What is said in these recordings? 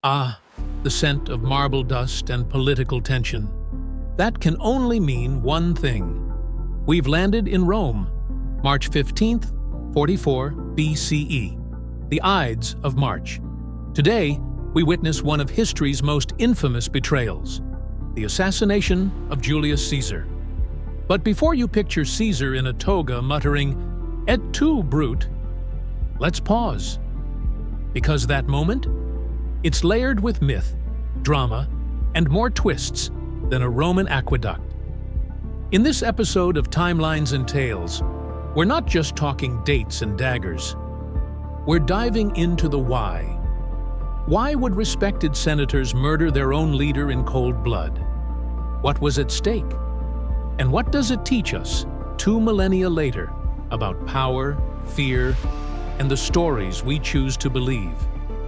Ah, the scent of marble dust and political tension. That can only mean one thing. We've landed in Rome, March 15th, 44 BCE, the Ides of March. Today, we witness one of history's most infamous betrayals, the assassination of Julius Caesar. But before you picture Caesar in a toga muttering, "Et tu, Brute," let's pause. Because that moment, it's layered with myth, drama, and more twists than a Roman aqueduct. In this episode of Timelines and Tales, we're not just talking dates and daggers. We're diving into the why. Why would respected senators murder their own leader in cold blood? What was at stake? And what does it teach us 2 millennia later about power, fear, and the stories we choose to believe?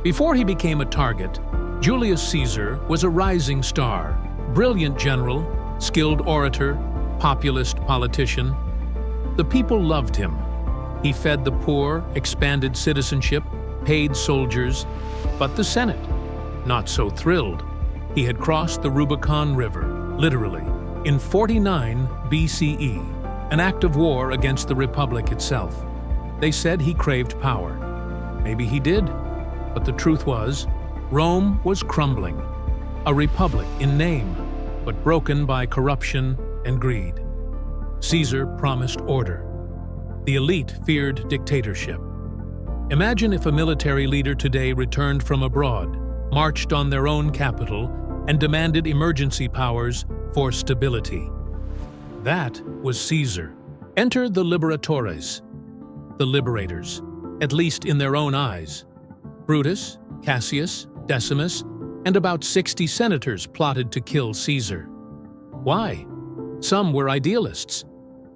Before he became a target, Julius Caesar was a rising star, brilliant general, skilled orator, populist politician. The people loved him. He fed the poor, expanded citizenship, paid soldiers, but the Senate, not so thrilled. He had crossed the Rubicon River, literally, in 49 BCE, an act of war against the Republic itself. They said he craved power. Maybe he did, but the truth was, Rome was crumbling. A republic in name, but broken by corruption and greed. Caesar promised order. The elite feared dictatorship. Imagine if a military leader today returned from abroad, marched on their own capital, and demanded emergency powers for stability. That was Caesar. Enter the liberatores, the liberators, at least in their own eyes. Brutus, Cassius, Decimus, and about 60 senators plotted to kill Caesar. Why? Some were idealists.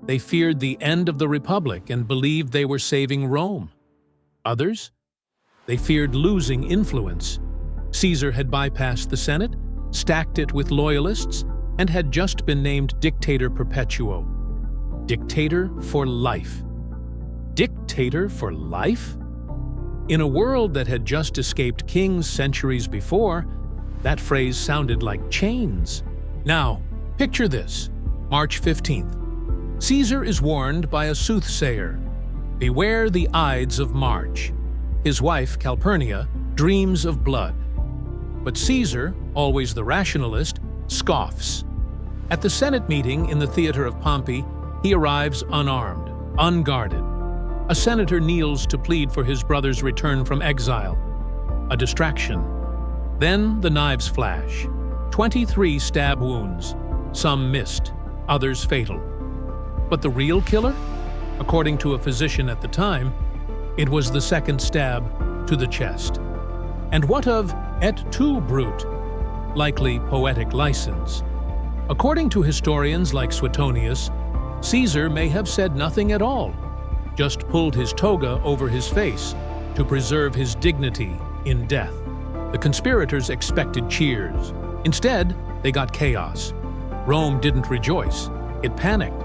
They feared the end of the Republic and believed they were saving Rome. Others? They feared losing influence. Caesar had bypassed the Senate, stacked it with loyalists, and had just been named Dictator Perpetuo. Dictator for life. Dictator for life? In a world that had just escaped kings centuries before, that phrase sounded like chains. Now, picture this. March 15th. Caesar is warned by a soothsayer. Beware the Ides of March. His wife, Calpurnia, dreams of blood. But Caesar, always the rationalist, scoffs. At the Senate meeting in the theater of Pompey, he arrives unarmed, unguarded. A senator kneels to plead for his brother's return from exile. A distraction. Then the knives flash. 23 stab wounds. Some missed, others fatal. But the real killer? According to a physician at the time, it was the second stab to the chest. And what of "et tu, Brute"? Likely poetic license. According to historians like Suetonius, Caesar may have said nothing at all, just pulled his toga over his face to preserve his dignity in death. The conspirators expected cheers. Instead, they got chaos. Rome didn't rejoice. It panicked.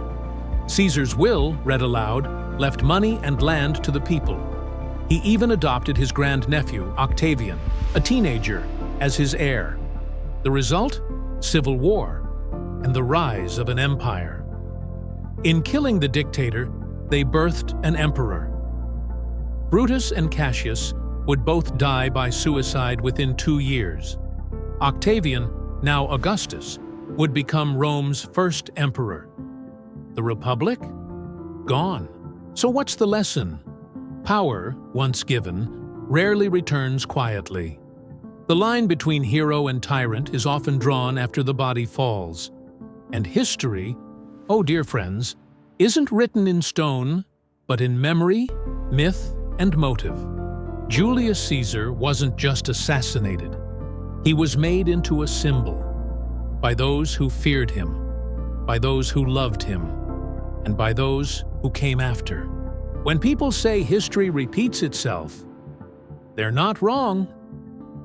Caesar's will, read aloud, left money and land to the people. He even adopted his grandnephew, Octavian, a teenager, as his heir. The result? Civil war and the rise of an empire. In killing the dictator, they birthed an emperor. Brutus and Cassius would both die by suicide within 2 years. Octavian, now Augustus, would become Rome's first emperor. The Republic? Gone. So what's the lesson? Power, once given, rarely returns quietly. The line between hero and tyrant is often drawn after the body falls. And history, oh dear friends, isn't written in stone, but in memory, myth, and motive. Julius Caesar wasn't just assassinated. He was made into a symbol by those who feared him, by those who loved him, and by those who came after. When people say history repeats itself, they're not wrong,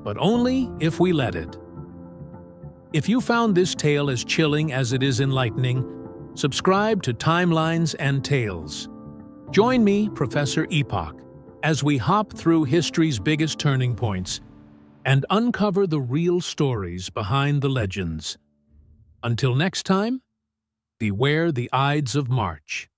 but only if we let it. If you found this tale as chilling as it is enlightening, subscribe to Timelines and Tales. Join me, Professor Epoch, as we hop through history's biggest turning points and uncover the real stories behind the legends. Until next time, beware the Ides of March.